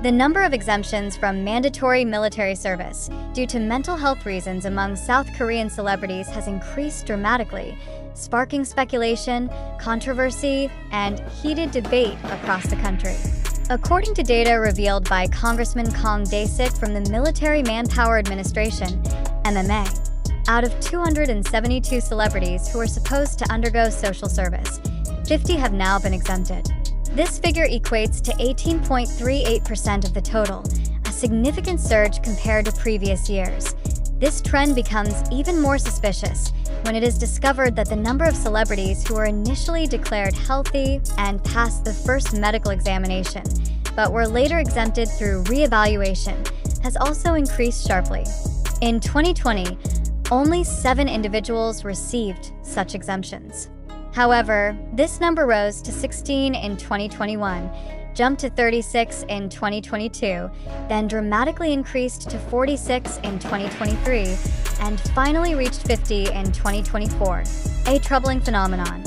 The number of exemptions from mandatory military service due to mental health reasons among South Korean celebrities has increased dramatically, sparking speculation, controversy, and heated debate across the country. According to data revealed by Congressman Kang Dae-sik from the Military Manpower Administration, MMA, out of 272 celebrities who are supposed to undergo social service, 50 have now been exempted. This figure equates to 18.38% of the total, a significant surge compared to previous years. This trend becomes even more suspicious when it is discovered that the number of celebrities who were initially declared healthy and passed the first medical examination, but were later exempted through re-evaluation, has also increased sharply. In 2020, only 7 individuals received such exemptions. However, this number rose to 16 in 2021, jumped to 36 in 2022, then dramatically increased to 46 in 2023, and finally reached 50 in 2024. A troubling phenomenon.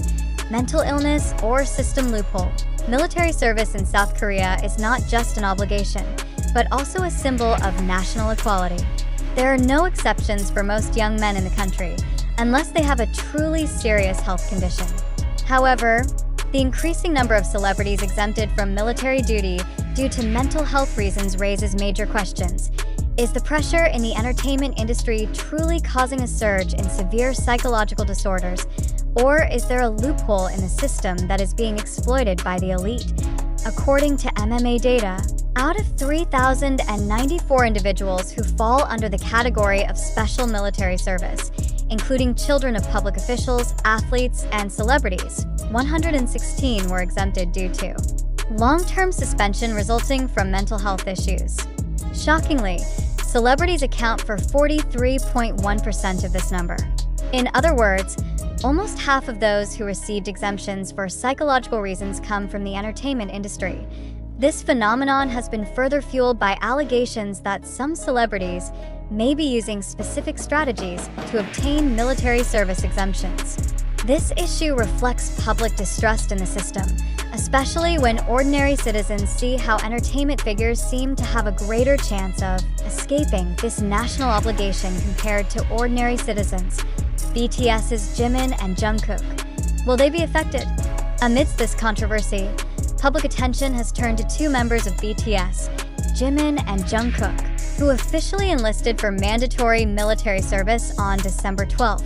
Mental illness or system loophole. Military service in South Korea is not just an obligation, but also a symbol of national equality. There are no exceptions for most young men in the country, unless they have a truly serious health condition. However, the increasing number of celebrities exempted from military duty due to mental health reasons raises major questions. Is the pressure in the entertainment industry truly causing a surge in severe psychological disorders, or is there a loophole in the system that is being exploited by the elite? According to MMA data, out of 3,094 individuals who fall under the category of special military service, including children of public officials, athletes, and celebrities, 116 were exempted due to long-term suspension resulting from mental health issues. Shockingly, celebrities account for 43.1% of this number. In other words, almost half of those who received exemptions for psychological reasons come from the entertainment industry. This phenomenon has been further fueled by allegations that some celebrities may be using specific strategies to obtain military service exemptions. This issue reflects public distrust in the system, especially when ordinary citizens see how entertainment figures seem to have a greater chance of escaping this national obligation compared to ordinary citizens. BTS's Jimin and Jungkook. Will they be affected? Amidst this controversy, public attention has turned to 2 members of BTS, Jimin and Jungkook, who officially enlisted for mandatory military service on December 12,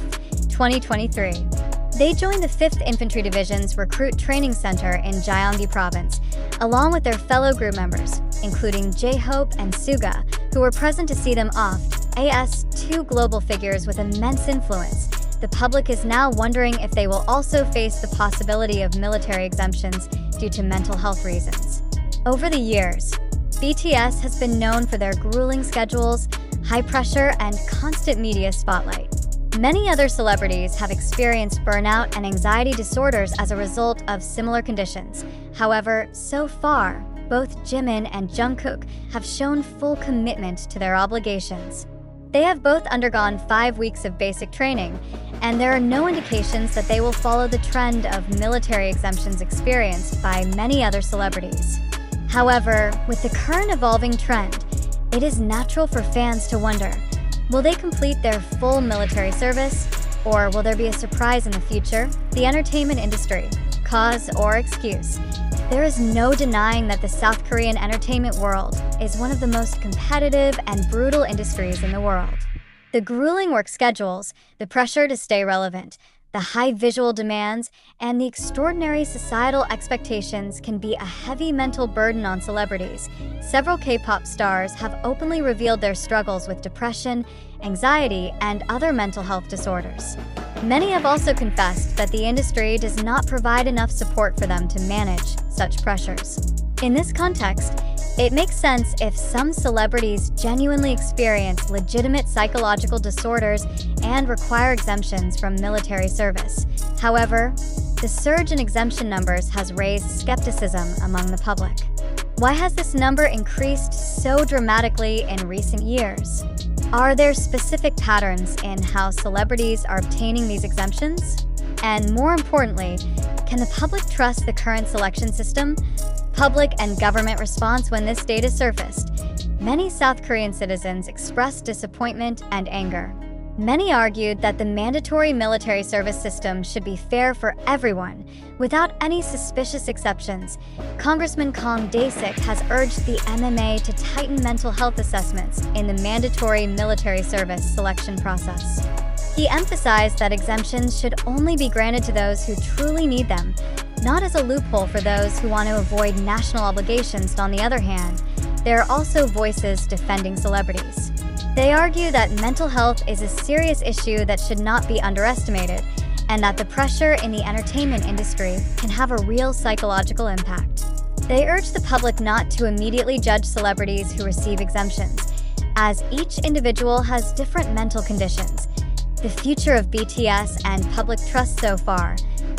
2023. They joined the 5th Infantry Division's Recruit Training Center in Gyeonggi Province, along with their fellow group members, including J-Hope and Suga, who were present to see them off. As 2 global figures with immense influence, the public is now wondering if they will also face the possibility of military exemptions due to mental health reasons. Over the years, BTS has been known for their grueling schedules, high pressure, and constant media spotlight. Many other celebrities have experienced burnout and anxiety disorders as a result of similar conditions. However, so far, both Jimin and Jungkook have shown full commitment to their obligations. They have both undergone 5 weeks of basic training, and there are no indications that they will follow the trend of military exemptions experienced by many other celebrities. However, with the current evolving trend, it is natural for fans to wonder, will they complete their full military service, or will there be a surprise in the future? The entertainment industry, cause or excuse. There is no denying that the South Korean entertainment world is one of the most competitive and brutal industries in the world. The grueling work schedules, the pressure to stay relevant, the high visual demands, and the extraordinary societal expectations can be a heavy mental burden on celebrities. Several K-pop stars have openly revealed their struggles with depression, anxiety, and other mental health disorders. Many have also confessed that the industry does not provide enough support for them to manage such pressures. In this context, it makes sense if some celebrities genuinely experience legitimate psychological disorders and require exemptions from military service. However, the surge in exemption numbers has raised skepticism among the public. Why has this number increased so dramatically in recent years? Are there specific patterns in how celebrities are obtaining these exemptions? And more importantly, can the public trust the current selection system? public and government response when this data surfaced. Many South Korean citizens expressed disappointment and anger. Many argued that the mandatory military service system should be fair for everyone, without any suspicious exceptions. Congressman Kang Dae-sik has urged the MMA to tighten mental health assessments in the mandatory military service selection process. He emphasized that exemptions should only be granted to those who truly need them, not as a loophole for those who want to avoid national obligations. On the other hand, there are also voices defending celebrities. They argue that mental health is a serious issue that should not be underestimated, and that the pressure in the entertainment industry can have a real psychological impact. They urge the public not to immediately judge celebrities who receive exemptions, as each individual has different mental conditions. The future of BTS and public trust. So far,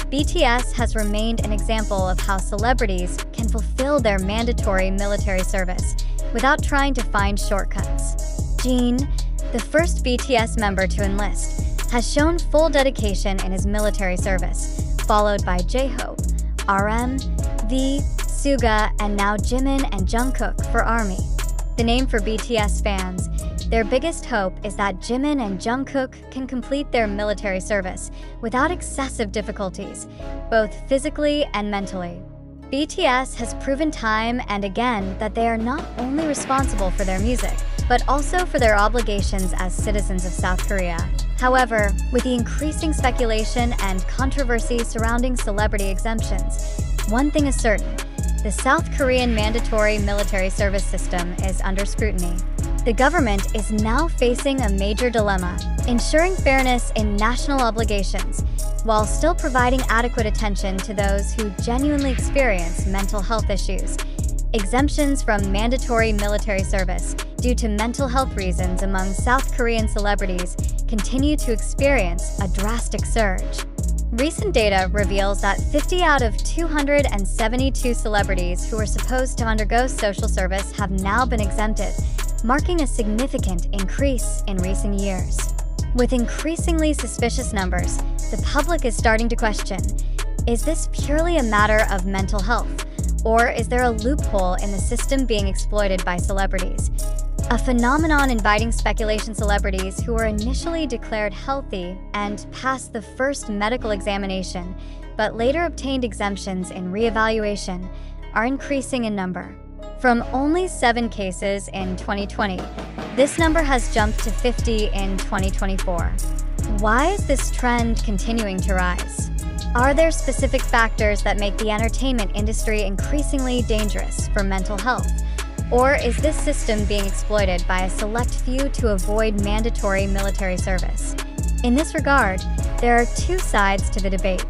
BTS has remained an example of how celebrities can fulfill their mandatory military service without trying to find shortcuts. Jimin, the first BTS member to enlist, has shown full dedication in his military service, followed by J-Hope, RM, V, Suga, and now Jimin and Jungkook for Army. The name for BTS fans, their biggest hope is that Jimin and Jungkook can complete their military service without excessive difficulties, both physically and mentally. BTS has proven time and again that they are not only responsible for their music, but also for their obligations as citizens of South Korea. However, with the increasing speculation and controversy surrounding celebrity exemptions, one thing is certain: the South Korean mandatory military service system is under scrutiny. The government is now facing a major dilemma, ensuring fairness in national obligations, while still providing adequate attention to those who genuinely experience mental health issues. Exemptions from mandatory military service due to mental health reasons among South Korean celebrities continue to experience a drastic surge. Recent data reveals that 50 out of 272 celebrities who were supposed to undergo social service have now been exempted, marking a significant increase in recent years. With increasingly suspicious numbers, the public is starting to question, is this purely a matter of mental health, or is there a loophole in the system being exploited by celebrities? A phenomenon inviting speculation. Celebrities who were initially declared healthy and passed the first medical examination, but later obtained exemptions in reevaluation, are increasing in number. From only 7 cases in 2020, this number has jumped to 50 in 2024. Why is this trend continuing to rise? Are there specific factors that make the entertainment industry increasingly dangerous for mental health? Or is this system being exploited by a select few to avoid mandatory military service? In this regard, there are 2 sides to the debate.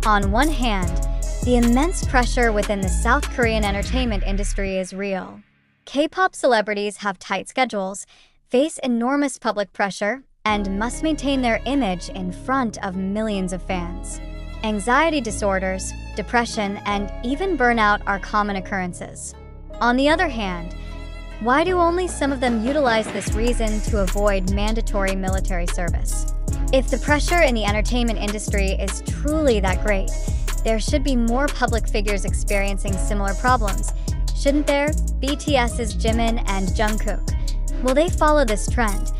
On one hand, the immense pressure within the South Korean entertainment industry is real. K-pop celebrities have tight schedules, face enormous public pressure, and must maintain their image in front of millions of fans. Anxiety disorders, depression, and even burnout are common occurrences. On the other hand, why do only some of them utilize this reason to avoid mandatory military service? If the pressure in the entertainment industry is truly that great, there should be more public figures experiencing similar problems, shouldn't there? BTS's Jimin and Jungkook. Will they follow this trend?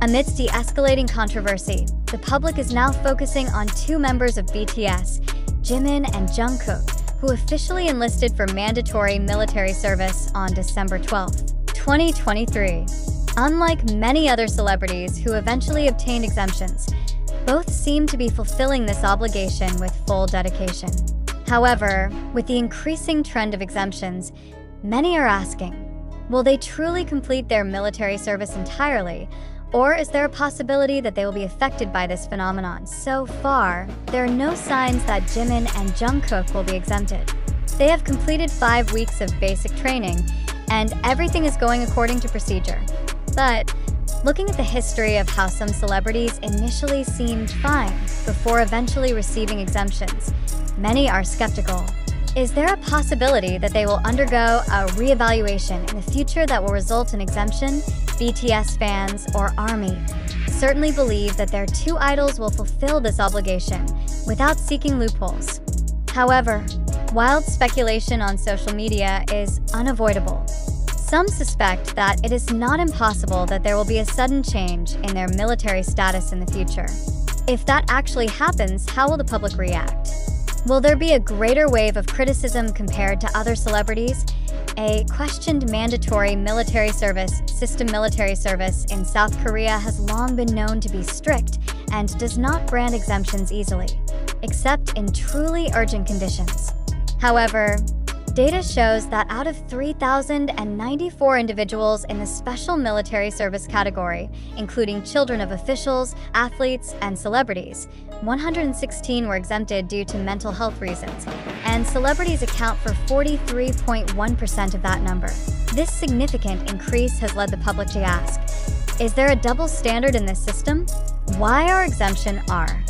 Amidst the escalating controversy, the public is now focusing on 2 members of BTS, Jimin and Jungkook, who officially enlisted for mandatory military service on December 12, 2023. Unlike many other celebrities who eventually obtained exemptions, both seem to be fulfilling this obligation with full dedication. However, with the increasing trend of exemptions, many are asking, will they truly complete their military service entirely, or is there a possibility that they will be affected by this phenomenon? So far, there are no signs that Jimin and Jungkook will be exempted. They have completed 5 weeks of basic training, and everything is going according to procedure. But looking at the history of how some celebrities initially seemed fine before eventually receiving exemptions, many are skeptical. Is there a possibility that they will undergo a reevaluation in the future that will result in exemption? BTS fans or ARMY certainly believe that their 2 idols will fulfill this obligation without seeking loopholes. However, Wild speculation on social media is unavoidable. Some suspect that it is not impossible that there will be a sudden change in their military status in the future. If that actually happens, how will the public react? Will there be a greater wave of criticism compared to other celebrities? A questioned mandatory military service in South Korea has long been known to be strict and does not grant exemptions easily, except in truly urgent conditions. However, data shows that out of 3,094 individuals in the special military service category, including children of officials, athletes, and celebrities, 116 were exempted due to mental health reasons, and celebrities account for 43.1% of that number. This significant increase has led the public to ask, is there a double standard in this system? Why are exemptions are